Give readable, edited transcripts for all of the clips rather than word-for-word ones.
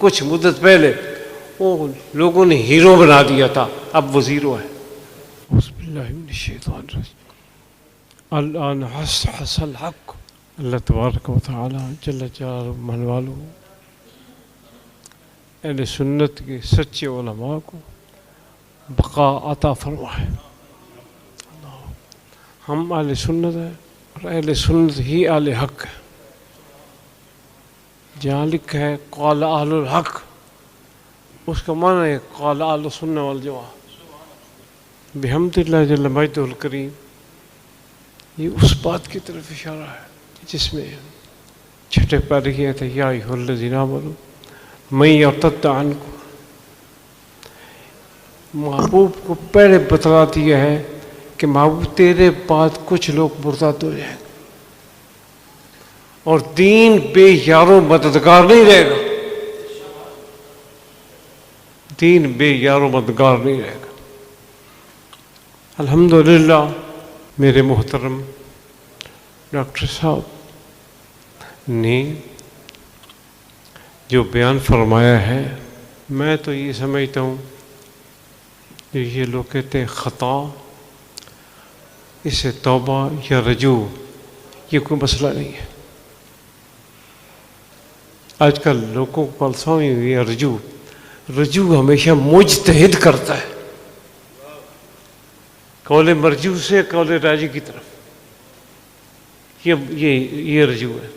کچھ مدت پہلے وہ لوگوں نے ہیرو بنا دیا تھا، اب وہ زیرو ہے۔ اعوذ باللہ من الشیطان الرجیم۔ الان حصل الحق۔ اللہ تبارک و تعالی جل جلالہ من والو اہل سنت کے سچے علماء کو بقا عطا فرمائے۔ ہم اہل سنت ہیں اور اہل سنت ہی اہل حق ہے۔ جہاں لکھا ہے قال اہل الحق، اس کا معنی ہے قال اہل سنت والجماعہ۔ بحمد اللہ جل مجدہ الکریم، یہ اس بات کی طرف اشارہ ہے جس میں چھٹے پارے کی آیت ہے یا ایھا الذین آمنوا من یرتد عنکم۔ محبوب کو پہلے بتلا دیا ہے کہ محبوب تیرے بعد کچھ لوگ مرتد ہو جائیں گے اور دین بے یار و مددگار نہیں رہے گا، دین بے یار و مددگار نہیں رہے گا۔ الحمدللہ میرے محترم ڈاکٹر صاحب نے جو بیان فرمایا ہے، میں تو یہ سمجھتا ہوں کہ یہ لوگ کہتے ہیں خطا، اس سے توبہ یا رجوع یہ کوئی مسئلہ نہیں ہے۔ آج کل لوگوں کو فلسفی ہوئی ہے رجوع ہمیشہ مجتہد کرتا ہے، قول مرجوع سے قول راجی کی طرف، یہ رجوع ہے۔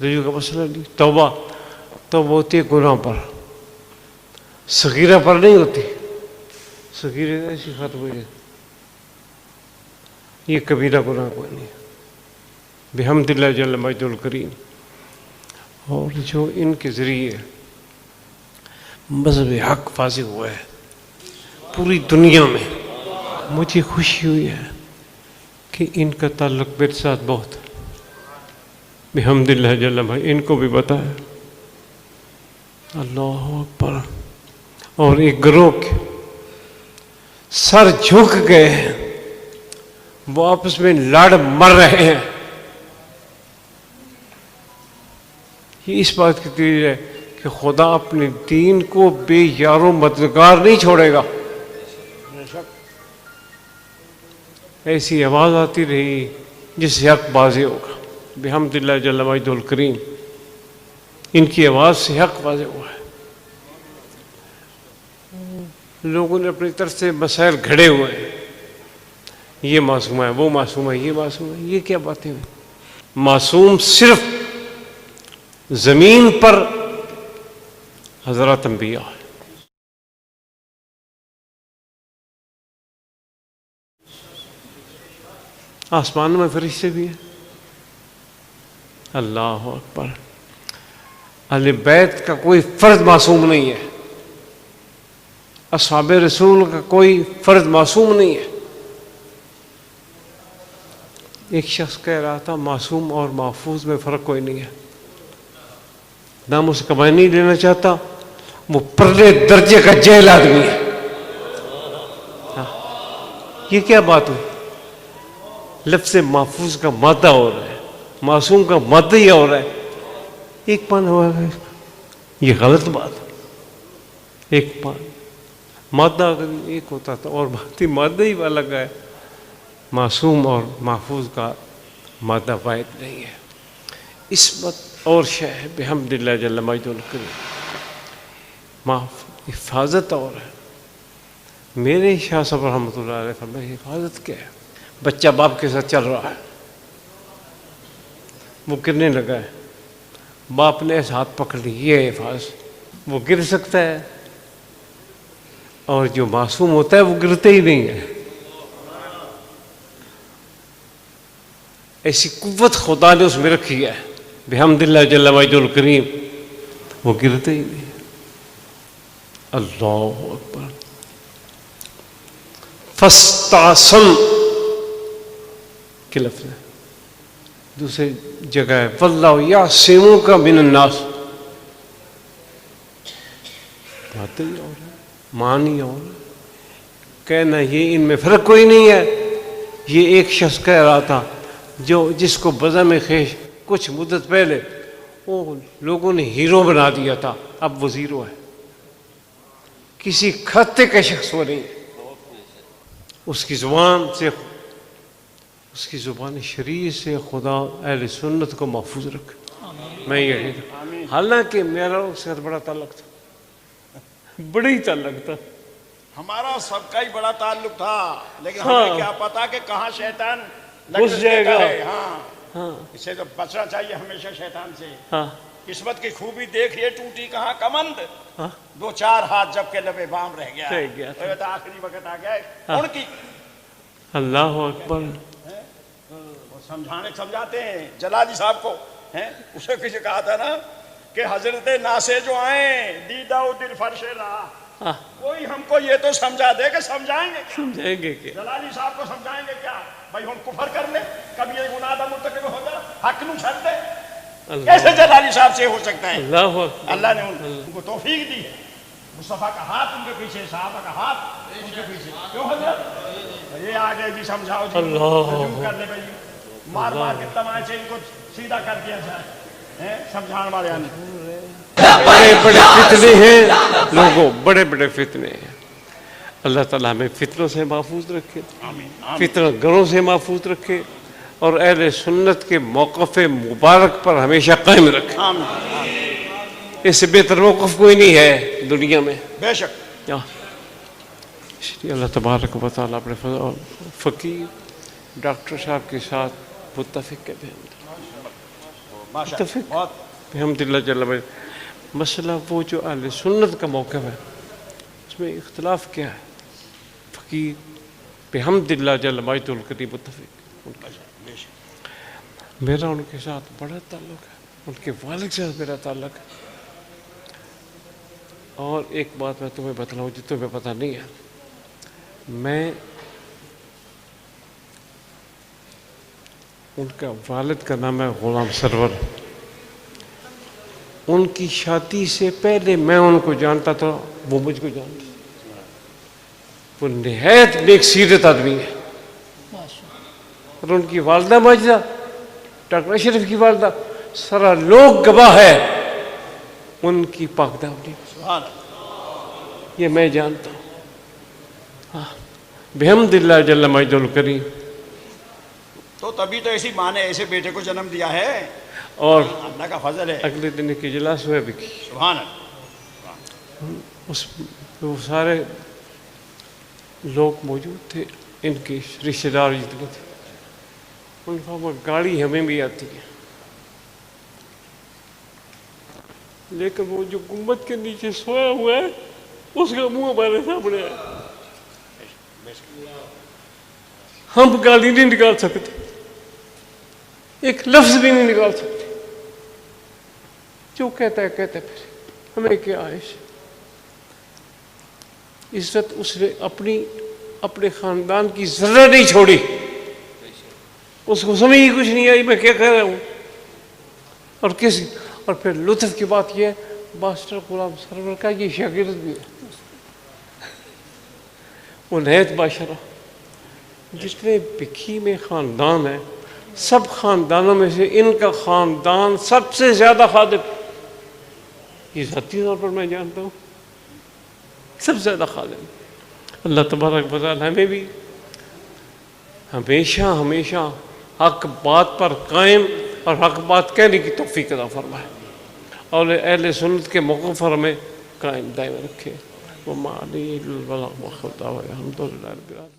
رجوع کا مسئلہ نہیں۔ توبہ ہوتی ہے گناہ پر، صغیرہ پر نہیں ہوتی، صغیرہ ایسی ختم ہو جائے، یہ کبیرہ گناہ کوئی نہیں ہے بحمد اللہ جل مجدہ الکریم۔ اور جو ان کے ذریعے مذہب حق واضح ہوا ہے پوری دنیا میں، مجھے خوشی ہوئی ہے کہ ان کا تعلق میرے ساتھ بہت ہے بحمد اللہ جل مجدہ، ان کو بھی بتایا۔ اللہ اکبر۔ اور ایک گروہ کے سر جھک گئے ہیں، وہ آپس میں لڑ مر رہے ہیں، یہ اس بات کی دلیل ہے کہ خدا اپنے دین کو بے یار و مددگار نہیں چھوڑے گا۔ ایسی آواز آتی رہی جس سے حق واضح ہوگا بحمد اللہ جل مجدہ الکریم۔ ان کی آواز سے حق واضح ہوا ہے۔ لوگوں نے اپنی طرف سے مسائل گھڑے ہوئے ہیں، یہ معصوم ہے، وہ معصوم ہے، یہ معصوم ہے، یہ کیا باتیں ہیں؟ معصوم صرف زمین پر حضرات انبیاء ہے۔ آسمان میں فرشتے بھی ہیں۔ اللہ اکبر۔ اہل بیت کا کوئی فرد معصوم نہیں ہے، اصحاب رسول کا کوئی فرد معصوم نہیں ہے۔ ایک شخص کہہ رہا تھا معصوم اور محفوظ میں فرق کوئی نہیں ہے، نام اسے کمائی نہیں لینا چاہتا، وہ پرلے درجے کا جاہل آدمی ہے۔ یہ کیا بات ہوئی؟ لفظ محفوظ کا مادہ ہو رہا ہے، معصوم کا مادہ ہی ہو رہا ہے، ایک پان ہوا ہے، یہ غلط بات ہے۔ ایک پان مادہ اگر ایک ہوتا تھا اور مادہ ہی الگ ہے، معصوم اور محفوظ کا مادہ واحد نہیں ہے۔ عصمت اور شے ہے بحمد اللہ جل مجدہ الکریم، حفاظت اور ہے۔ میرے شاہ صاحب رحمۃ اللہ علیہ فرمائے حفاظت کیا ہے؟ بچہ باپ کے ساتھ چل رہا ہے، وہ گرنے لگا ہے، باپ نے ایسا ہاتھ پکڑ لی، یہ ہے حفاظت۔ وہ گر سکتا ہے اور جو معصوم ہوتا ہے وہ گرتے ہی نہیں ہے۔ ایسی قوت خدا نے اس میں رکھی ہے بحمد اللہ جل مجدہ الکریم، وہ گرتے ہی نہیں۔ اللہ اکبر۔ فاستعصم کے لفظ ہے، دوسری جگہ ہے واللہ یعصمک من الناس، باتیں اور ہے، معنی اور ہے، کہنا یہ ان میں فرق کوئی نہیں ہے۔ یہ ایک شخص کہہ رہا تھا جس کو بزم خیش کچھ مدت پہلے وہ لوگوں نے ہیرو بنا دیا تھا، اب وہ زیرو ہے، کسی خطے کا شخص وہ نہیں ہے۔ اس کی زبان سے، اس کی زبان شریف سے خدا اہل سنت کو محفوظ رکھے، میں یہ کہتا ہوں۔ حالانکہ میرا اس کے ساتھ بڑا تعلق تھا، بڑا ہی تعلق تھا، ہمارا سب کا ہی بڑا تعلق تھا، لیکن ہمیں کیا پتا کہ کہاں شیطان گھس جائے گا۔ ہاں، اسے تو بچنا چاہیے ہمیشہ شیطان سے۔ ہاں قسمت کی خوبی دیکھیے، ٹوٹی کہاں کمند، 2-4 ہاتھ جب کے لبے بام رہ گیا، تو آخری وقت آ گیا ان کی۔ اللہ اکبر۔ وہ سمجھاتے ہیں جلالی صاحب کو، اسے کسی کہا تھا نا کہ حضرت ناسے جو آئیں دیدہ و دل فرش رہا، کوئی ہم کو یہ تو سمجھا دے کہ سمجھائیں گے کیا؟ جلالی صاحب کو سمجھائیں گے کیا؟ بھائی ہم کفر کر لیں، کبھی یہ گناہ دا مرتکب ہو جائے، حق نو چھڑ دے، کیسے جلالی صاحب سے ہو سکتا ہے؟ اللہ نے ان کو توفیق دی ہے، مصطفیٰ کا ہاتھ ان کے پیچھے، صحابہ کا ہاتھ ان کے پیچھے، کیوں حضرت؟ یہ آگے بھی سمجھاؤ جی، رجوع کر لے بھائی، مار مار کے تماچے ان کو سیدھا کر دیا جائے، سمجھان والے آنے۔ بڑے بڑے فتنے ہیں لوگوں، بڑے بڑے فتنے ہیں، اللہ تعالیٰ ہمیں فتنوں سے محفوظ رکھے، فتنہ گروں سے محفوظ رکھے، اور اہل سنت کے موقف مبارک پر ہمیشہ قائم رکھے۔ اس سے بہتر موقف کوئی نہیں ہے دنیا میں، بے شک۔ اس لیے اللہ تبارک و تعالیٰ اپنے فقیر ڈاکٹر صاحب کے ساتھ متفق ہے، متفق بحمد اللہ جل وعلا۔ مسئلہ وہ جو اہل سنت کا موقف ہے، اس میں اختلاف کیا ہے؟ فقیر بحمد اللہ جل مجدہ الکریم متفق۔ میرا ان کے ساتھ بڑا تعلق ہے، ان کے والد سے میرا تعلق ہے۔ اور ایک بات میں تمہیں بتلاؤں جو تمہیں پتہ نہیں ہے، میں ان کا والد کا نام ہے غلام سرور، ان کی شادی سے پہلے میں ان کو جانتا تھا، وہ مجھ کو جانتا تھا۔ وہ نہایت نیک سیرت آدمی ہے، اور ان کی والدہ ماجدہ ڈاکٹر اشرف کی والدہ، سارا لوگ گواہ ہے ان کی پاک دامنی، یہ میں جانتا ہوں بحمد اللہ جل مجدہ الکریم۔ تو تبھی تو ایسی ماں نے ایسے بیٹے کو جنم دیا ہے، اور اللہ کا فضل ہے۔ اگلے دن کے اجلاس ہوئے بھی کی، سبحان اللہ، اس وہ سارے لوگ موجود تھے، ان کے رشتہ دار جتنے تھے، ان کا گاڑی ہمیں بھی آتی ہے، لیکن وہ جو گنبد کے نیچے سویا ہوا ہے اس کا منہ ہمارے سامنے ہے، ہم گالی نہیں نکال سکتے، ایک لفظ بھی نہیں نکال سکتے، جو کہتا ہے کہتا ہے، پھر ہمیں کیا عائش۔ عزت اس نے اپنے خاندان کی ذرہ نہیں چھوڑی، اس کو سمجھ ہی کچھ نہیں آئی میں کیا کہہ رہا ہوں، اور پھر لطف کی بات یہ ہے، ماسٹر غلام سرور کا یہ شاگرد بھی ہے، وہ نہایت باشرہ، جتنے بکھی میں خاندان ہیں، سب خاندانوں میں سے ان کا خاندان سب سے زیادہ خادم، یہ ذاتی طور پر میں جانتا ہوں، سب سے زیادہ خادم۔ اللہ تبارک و تعالیٰ ہمیں بھی ہمیشہ حق بات پر قائم اور حق بات کہنے کی توفیق عطا فرمائے، اور اہل سنت کے موقف پر ہمیں قائم دائم رکھے۔ وَمَا عَلَيْهِ إِلَّا الْبَلَاغُ وَآخِرُ دَعْوَانَا الْحَمْدُ لِلَّهِ رَبِّ الْعَالَمِينَ۔